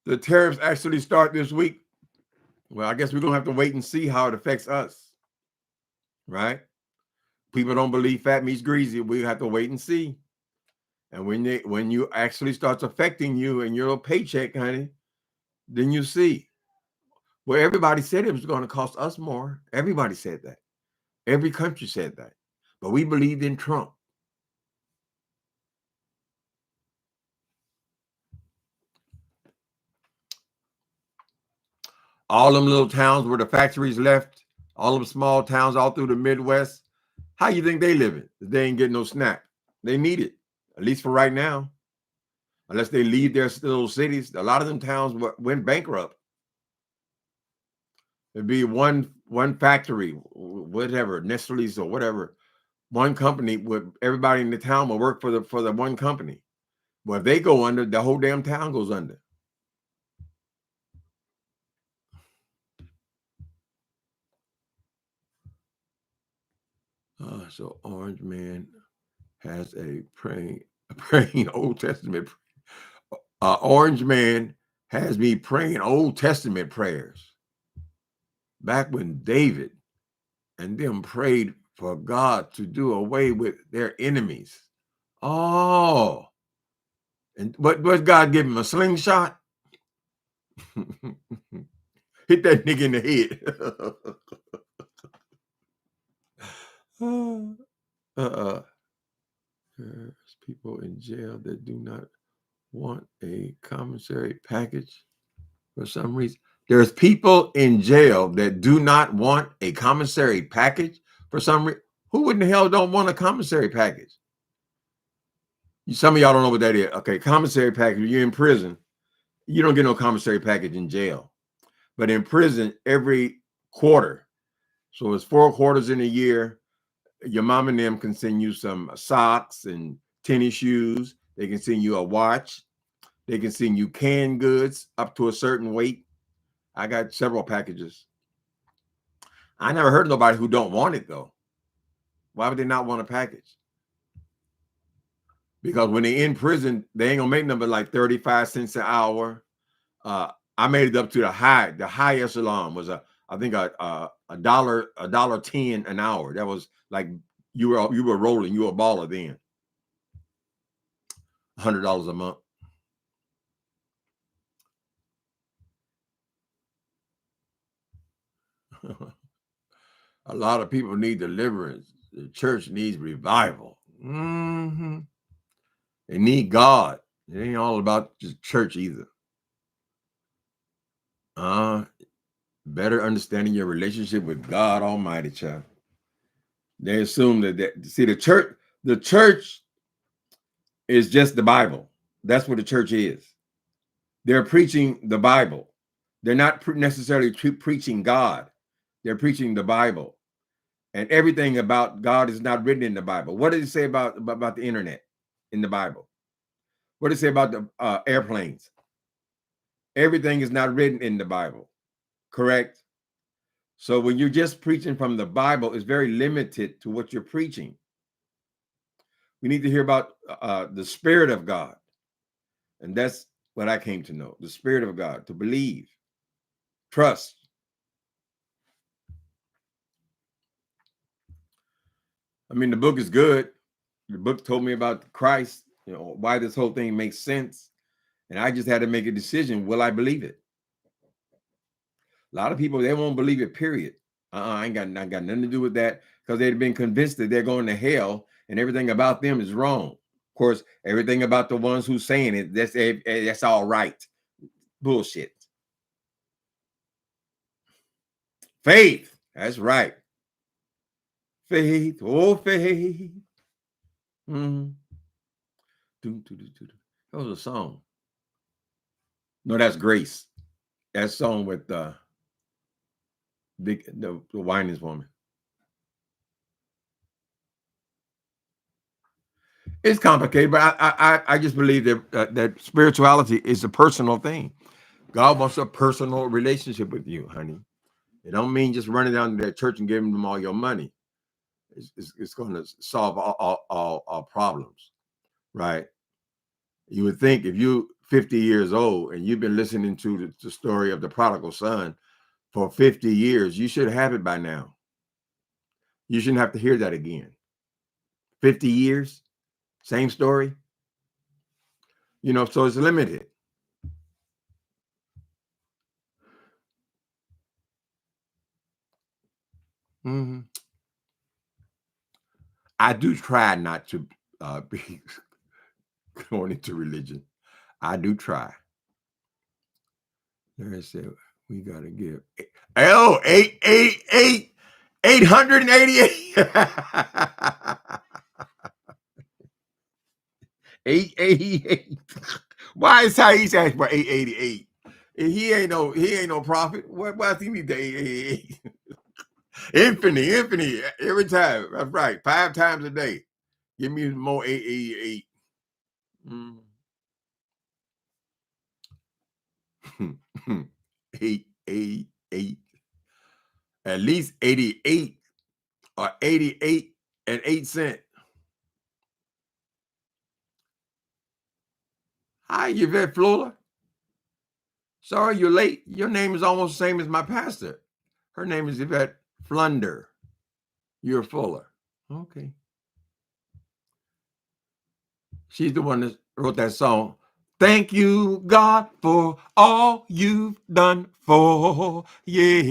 The tariffs actually start this week. Well, I guess we're going to have to wait and see how it affects us, right? People don't believe fat meat's greasy. We have to wait and see. And when you actually starts affecting you and your paycheck, honey, then you see. Well, everybody said it was going to cost us more. Everybody said that. Every country said that. But we believed in Trump. All them little towns where the factories left, all them small towns all through the Midwest, how you think they living? They ain't getting no SNAP. They need it, at least for right now. Unless they leave their little cities. A lot of them towns went bankrupt. There'd be one factory, whatever, Nestle's or whatever. One company would everybody in the town will work for the one company. Well, if they go under, the whole damn town goes under. So Orange Man has a praying Old Testament. Orange Man has me praying Old Testament prayers. Back when David and them prayed for God to do away with their enemies. Oh, and what God give him? A slingshot? Hit that nigga in the head. There's people in jail that do not want a commissary package for some reason. There's people in jail that do not want a commissary package for some reason. Who in the hell don't want a commissary package? Some of y'all don't know what that is. Okay, commissary package. You're in prison. You don't get no commissary package in jail. But in prison, every quarter, so it's 4 quarters in a year, your mom and them can send you some socks and tennis shoes. They can send you a watch. They can send you canned goods up to a certain weight. I got several packages. I never heard of nobody who don't want it, though. Why would they not want a package? Because when they're in prison, they ain't gonna make nothing but like 35 cents an hour. I made it up to the high echelon was I think a $1.10 an hour. That was like you were rolling, you were a baller then. $100 a month. A lot of people need deliverance. The church needs revival. Mm-hmm. They need God. It ain't all about just church either. Better understanding your relationship with God Almighty, child. They assume that see the church is just the Bible. That's what the church is. They're preaching the Bible. They're not necessarily preaching God. They're preaching the Bible. And everything about God is not written in the Bible. What does it say about the internet in the Bible? What does it say about the airplanes? Everything is not written in the Bible, correct? So when you're just preaching from the Bible, it's very limited to what you're preaching. We need to hear about the Spirit of God. And that's what I came to know, the Spirit of God, to believe, trust. I mean, the book is good. The book told me about Christ, why this whole thing makes sense. And I just had to make a decision. Will I believe it? A lot of people, they won't believe it, period. I ain't got nothing to do with that because they've been convinced that they're going to hell and everything about them is wrong. Of course, everything about the ones who's saying it, that's all right. Bullshit. Faith. That's right. Faith. Oh, faith. Mm-hmm. That was a song. No, that's Grace. That song with the Winans woman. It's complicated, but I just believe that that spirituality is a personal thing. God wants a personal relationship with you, honey. It don't mean just running down to that church and giving them all your money. It's going to solve all problems, right? You would think if you're 50 years old and you've been listening to the story of the prodigal son for 50 years, you should have it by now. You shouldn't have to hear that again. 50 years, same story. So it's limited. Mm-hmm. I do try not to be going into religion. I do try. There I said we gotta give 888 888. Why is Thais asking for 888? He ain't no prophet. Why does he need the 888? Infinity every time. That's right. 5 times a day. Give me more 888. 888. At least 88 or 88 and 8 cents. Hi, Yvette Flora. Sorry you're late. Your name is almost the same as my pastor. Her name is Yvette Flunder. You're Fuller. Okay. She's the one that wrote that song. Thank you, God, for all you've done for. Yeah,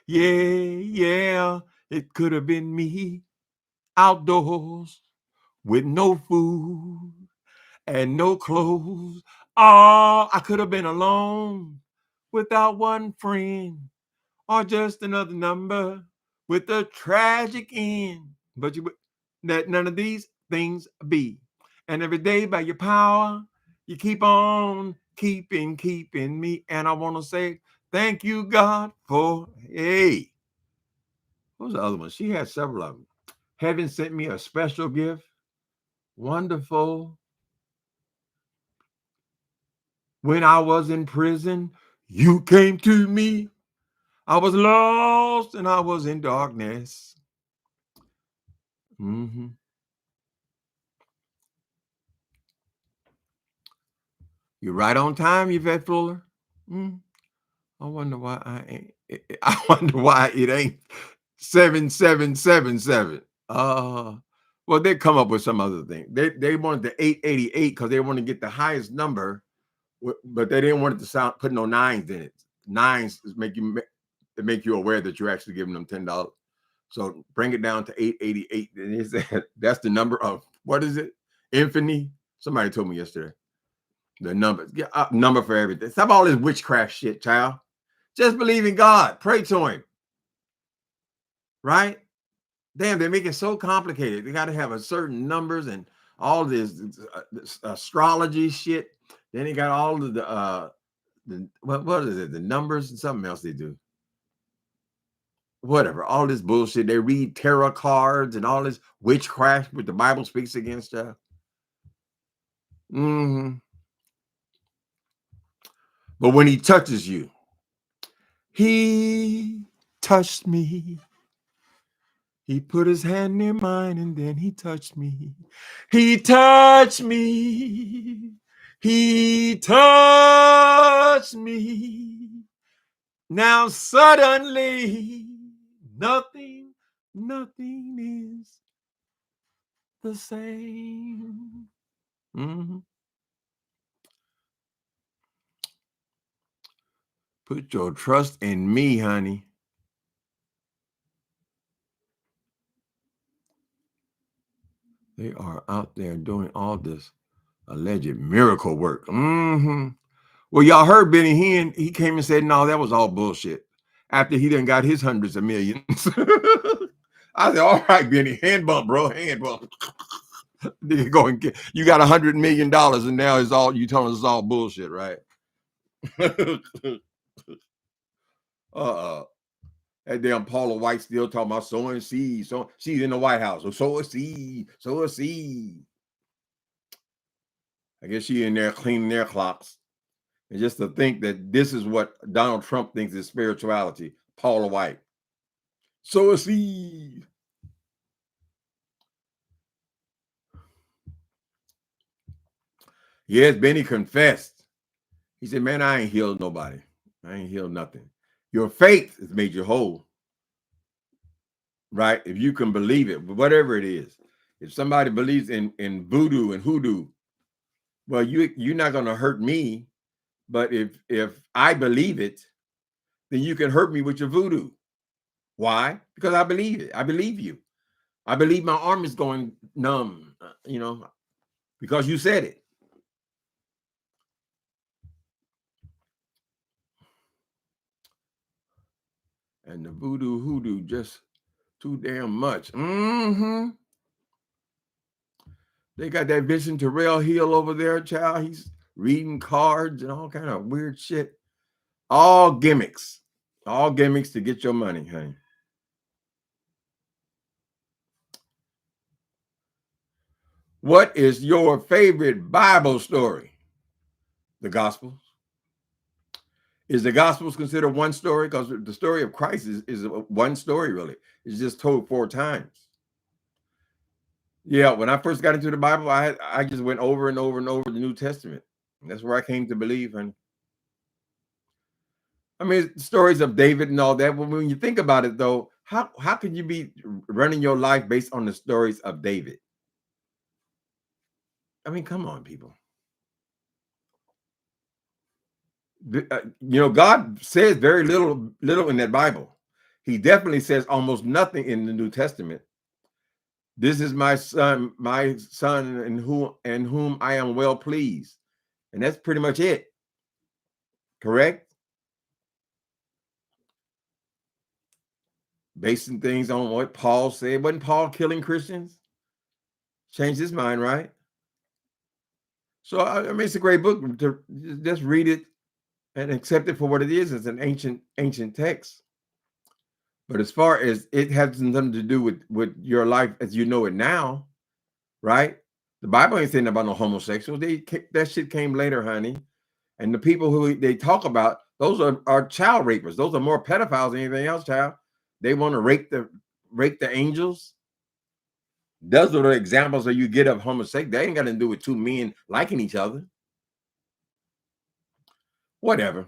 yeah. It could have been me outdoors with no food and no clothes. Oh, I could have been alone without one friend or just another number with a tragic end. But you let none of these things be. And every day by your power, you keep on keeping me. And I want to say, thank you, God, for, hey, what was the other one? She had several of them. Heaven sent me a special gift. Wonderful. When I was in prison, you came to me. I was lost and I was in darkness. Mm-hmm. You're right on time, Yvette Fuller. Mm. I wonder why I ain't. I wonder why it ain't 7777. Well, they come up with some other thing. They wanted the 888 because they want to get the highest number, but they didn't want it to sound put no nines in it. Nines make you aware that you're actually giving them $10. So bring it down to 888. And they said that's the number of what is it? Infinity. Somebody told me yesterday. The numbers, get a number for everything. Stop all this witchcraft shit, child. Just believe in God. Pray to him. Right? Damn, they make it so complicated. They got to have a certain numbers and all this astrology shit. Then they got all of the what is it? The numbers and something else they do. Whatever, all this bullshit. They read tarot cards and all this witchcraft, which the Bible speaks against. Mm-hmm. But when he touches you, he touched me. He put his hand near mine and then he touched me. He touched me. He touched me. Now suddenly nothing is the same. Mm-hmm. Put your trust in me, honey. They are out there doing all this alleged miracle work. Mm-hmm. Well, y'all heard Benny Hinn. He came and said, no, that was all bullshit. After he done got his hundreds of millions. I said, all right, Benny, hand bump, bro, hand bump. Go and get, you got $100 million and now it's all, you telling us it's all bullshit, right? That damn Paula White still talking about sowing seeds. So she's in the White House. So sow a seed, sow a seed. I guess she in there cleaning their clocks. And just to think that this is what Donald Trump thinks is spirituality. Paula White. Sow a seed. Yes, Benny confessed. He said, man, I ain't healed nobody. I ain't healed nothing. Your faith has made you whole. Right? If you can believe it, whatever it is. If somebody believes in voodoo and hoodoo, well, you're not going to hurt me. But if I believe it, then you can hurt me with your voodoo. Why? Because I believe it. I believe you. I believe my arm is going numb, because you said it. And the voodoo hoodoo just too damn much. Mm-hmm. They got that Vincent Terrell Hill over there, child. He's reading cards and all kind of weird shit. All gimmicks. All gimmicks to get your money, honey. What is your favorite Bible story? The Gospels. Is the Gospels considered one story? Because the story of Christ is one story, really. It's just told 4 times. Yeah, when I first got into the Bible, I just went over and over and over the New Testament. And that's where I came to believe. And I mean, stories of David and all that. But when you think about it, though, how can you be running your life based on the stories of David? I mean, come on, people. God says very little in that Bible. He definitely says almost nothing in the New Testament. This is my son in whom I am well pleased. And that's pretty much it. Correct? Basing things on what Paul said. Wasn't Paul killing Christians? Changed his mind, right? So I mean, it's a great book to just read it and accept it for what it is. It's an ancient text. But as far as it has nothing to do with your life as you know it now, right? The Bible ain't saying about no homosexuals. That shit came later, honey. And the people who they talk about, those are child rapers. Those are more pedophiles than anything else, child. They want to rape the angels. Those are the examples that you get of homosexuality. They ain't got to do with two men liking each other. Whatever.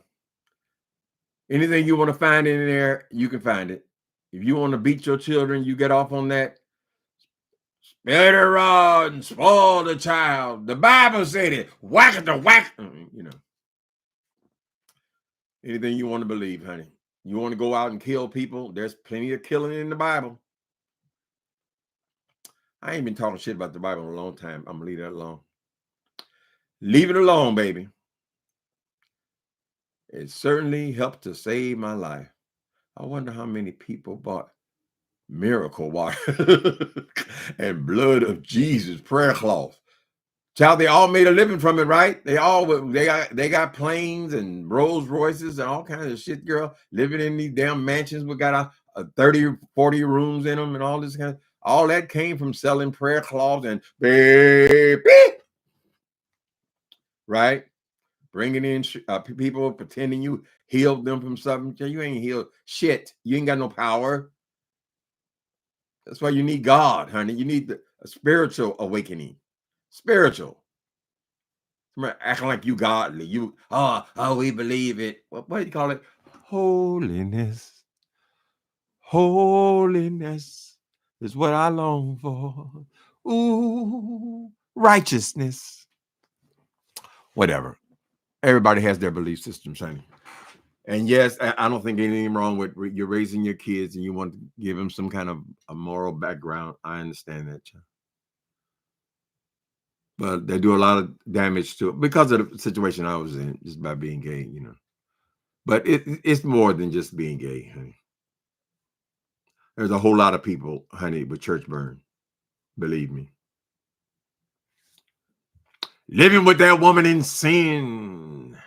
Anything you want to find in there, you can find it. If you want to beat your children, you get off on that. Spare the rod and spoil the child. The Bible said it. Whack it to whack. Anything you want to believe, honey. You want to go out and kill people? There's plenty of killing in the Bible. I ain't been talking shit about the Bible in a long time. I'm going to leave that alone. Leave it alone, baby. It certainly helped to save my life. I wonder how many people bought miracle water and blood of Jesus prayer cloth. Child, they all made a living from it, right? They got planes and Rolls Royces and all kinds of shit, girl, living in these damn mansions. We got a 30, 40 rooms in them and all this kind of, all that came from selling prayer cloths and beep, beep, right? Bringing in people pretending you healed them from something. You ain't healed shit. You ain't got no power. That's why you need God, honey. You need a spiritual awakening. Spiritual. Somebody acting like you godly. We believe it. What do you call it? Holiness. Holiness is what I long for. Ooh, righteousness. Whatever. Everybody has their belief systems, honey. And yes, I don't think anything wrong with you're raising your kids and you want to give them some kind of a moral background. I understand that, child. But they do a lot of damage to it because of the situation I was in, just by being gay, But it's more than just being gay, honey. There's a whole lot of people, honey, with church burn. Believe me. Living with that woman in sin.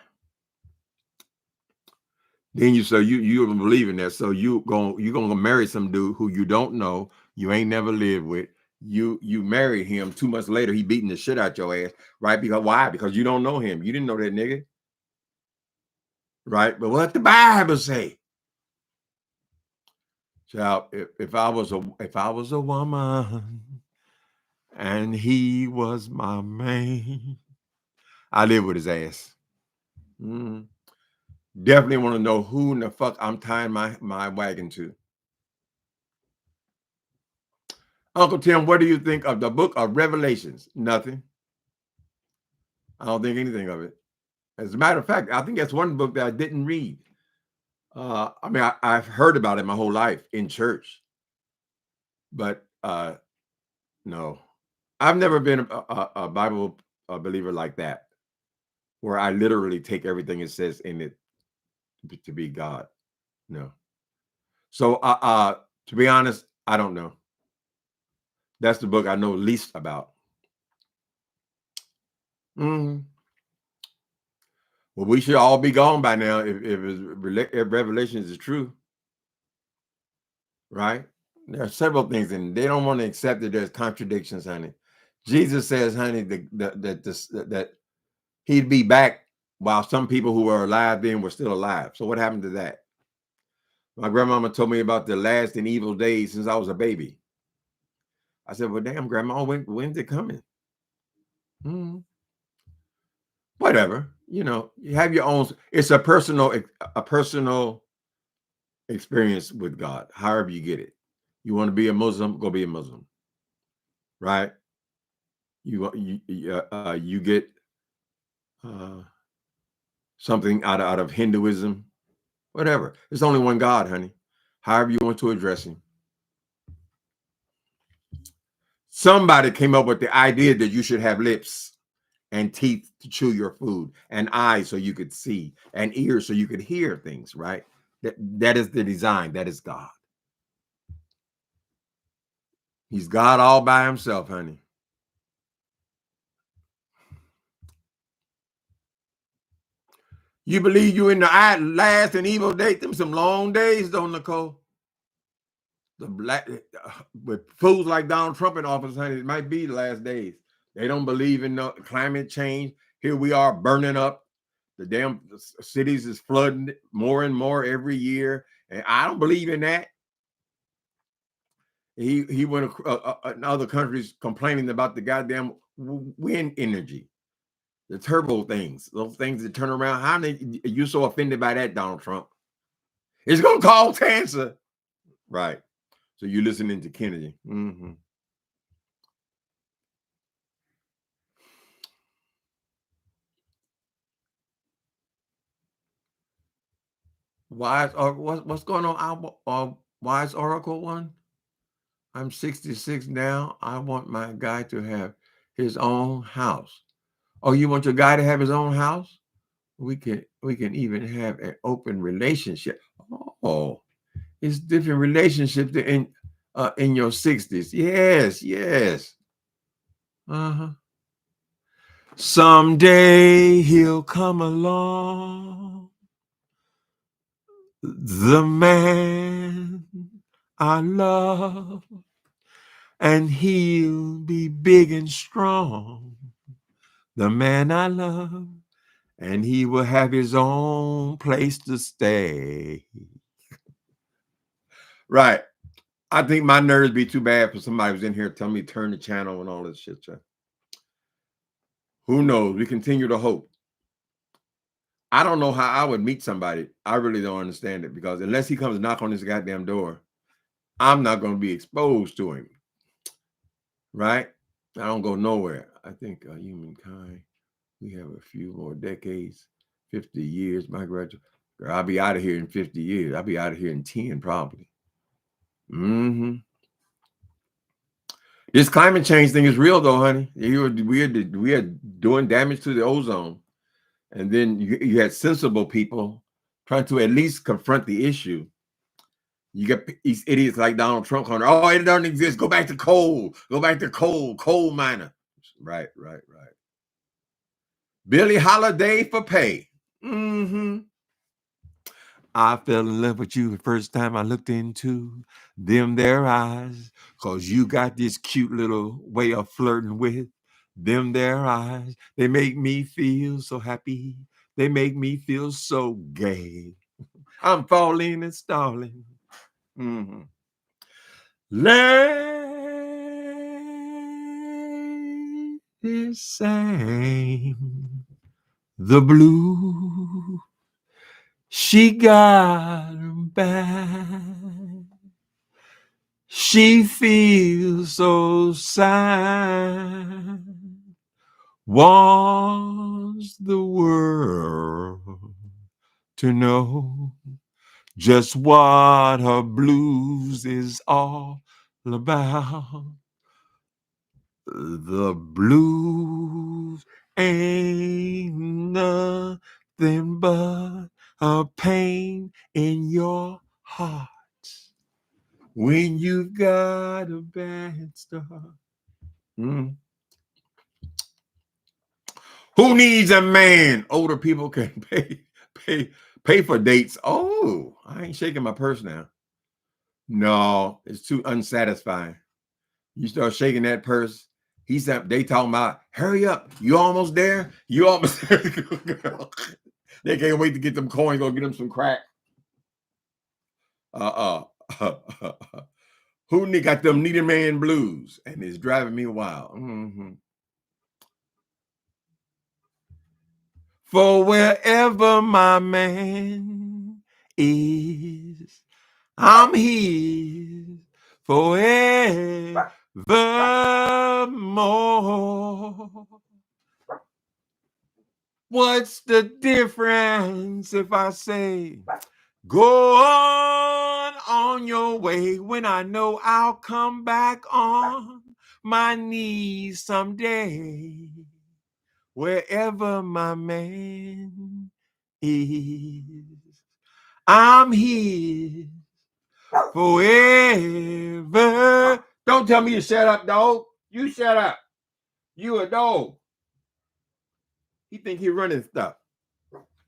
Then you believe in that. So you're gonna marry some dude who you don't know, you ain't never lived with. You marry him 2 months later, he beating the shit out your ass, right? Because why? Because you don't know him. You didn't know that nigga. Right? But what the Bible say? Child, if I was a woman and he was my man, I live with his ass. Definitely want to know who in the fuck I'm tying my wagon to. Uncle Tim, what do you think of the book of Revelations? Nothing. I don't think anything of it. As a matter of fact, I think that's one book that I didn't read. I mean, I've heard about it my whole life in church, but no, I've never been a Bible believer like that, where I literally take everything it says in it to be God. No. So, to be honest, I don't know. That's the book I know least about. Well, we should all be gone by now if Revelations is true, right? There are several things, and they don't want to accept that there's contradictions, honey. Jesus says, honey, that he'd be back while some people who were alive then were still alive. So what happened to that? My grandmama told me about the last and evil days since I was a baby. I said, well, damn, Grandma, when's it coming? Whatever. You have your own. It's a personal experience with God, however you get it. You want to be a Muslim, go be a Muslim. Right? You get something out of Hinduism, whatever. It's only one God, honey. However you want to address him. Somebody came up with the idea that you should have lips and teeth to chew your food, and eyes so you could see, and ears so you could hear things, right? That is the design. That is God. He's God all by himself, honey. You believe you in the last and evil days? Them some long days, though, Nicole. The black with fools like Donald Trump in office, honey, it might be the last days. They don't believe in no climate change. Here we are burning up. The damn cities is flooding more and more every year, and I don't believe in that. He went in other countries complaining about the goddamn wind energy, the turbo things, those things that turn around. How are you so offended by that, Donald Trump? It's gonna cause cancer, right? So you're listening to Kennedy. What's going on? Wise Oracle one? I'm 66 now. I want my guy to have his own house. Oh, you want your guy to have his own house? We can even have an open relationship. Oh, it's different relationships in your 60s. Yes. Someday he'll come along, the man I love, and he'll be big and strong, the man I love, and he will have his own place to stay. Right. I think my nerves be too bad for somebody who's in here telling me turn the channel and all this shit. Who knows? We continue to hope. I don't know how I would meet somebody. I really don't understand it, because unless he comes knock on this goddamn door, I'm not going to be exposed to him. Right? I don't go nowhere. I think humankind, we have a few more decades, 50 years. My graduate, girl, I'll be out of here in 50 years. I'll be out of here in 10 probably. This climate change thing is real though, honey. We are doing damage to the ozone. And then you had sensible people trying to at least confront the issue. You get these idiots like Donald Trump on, oh, it doesn't exist. Go back to coal. Go back to coal miner. Right. Billie Holiday for pay. I fell in love with you the first time I looked into them their eyes, because you got this cute little way of flirting with them their eyes. They make me feel so happy. They make me feel so gay. I'm falling and stalling. Lady sang the blue. She got 'em back. She feels so sad. Wants the world to know just what her blues is all about. The blues ain't nothing but a pain in your heart when you've got a bad start. Who needs a man? Older people can pay for dates. Oh, I ain't shaking my purse now. No, it's too unsatisfying. You start shaking that purse, He said, they talking about, hurry up. You almost there? You almost there. They can't wait to get them coins, go get them some crack. Who got them needy man blues? And it's driving me wild. Mm-hmm. For wherever my man is, I'm his forevermore. What's the difference if I say, go on your way, when I know I'll come back on my knees someday, wherever my man is, I'm his forever. Don't tell me to shut up, dog. You shut up. You a dog. He think he running stuff.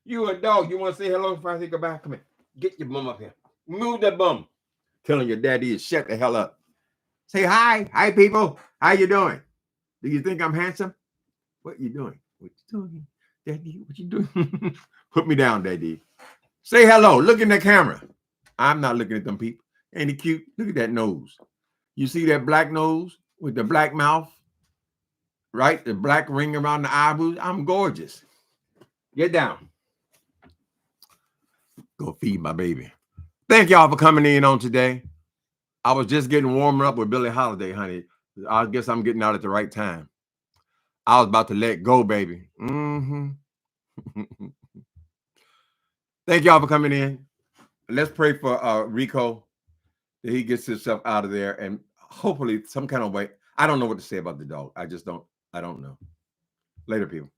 You a dog. You want to say hello before I say goodbye? Come here. Get your bum up here. Move that bum. Telling your daddy to shut the hell up. Say hi. Hi, people. How you doing? Do you think I'm handsome? What you doing? What you doing? Daddy, what you doing? Put me down, Daddy. Say hello. Look in the camera. I'm not looking at them people. Ain't he cute? Look at that nose. You see that black nose with the black mouth? Right? The black ring around the eyebrows. I'm gorgeous. Get down. Go feed my baby. Thank y'all for coming in on today. I was just getting warmed up with Billie Holiday, honey. I guess I'm getting out at the right time. I was about to let go, baby. Mm-hmm. Thank y'all for coming in. Let's pray for Rico that he gets himself out of there and hopefully some kind of way. I don't know what to say about the dog. I don't know. Later, people.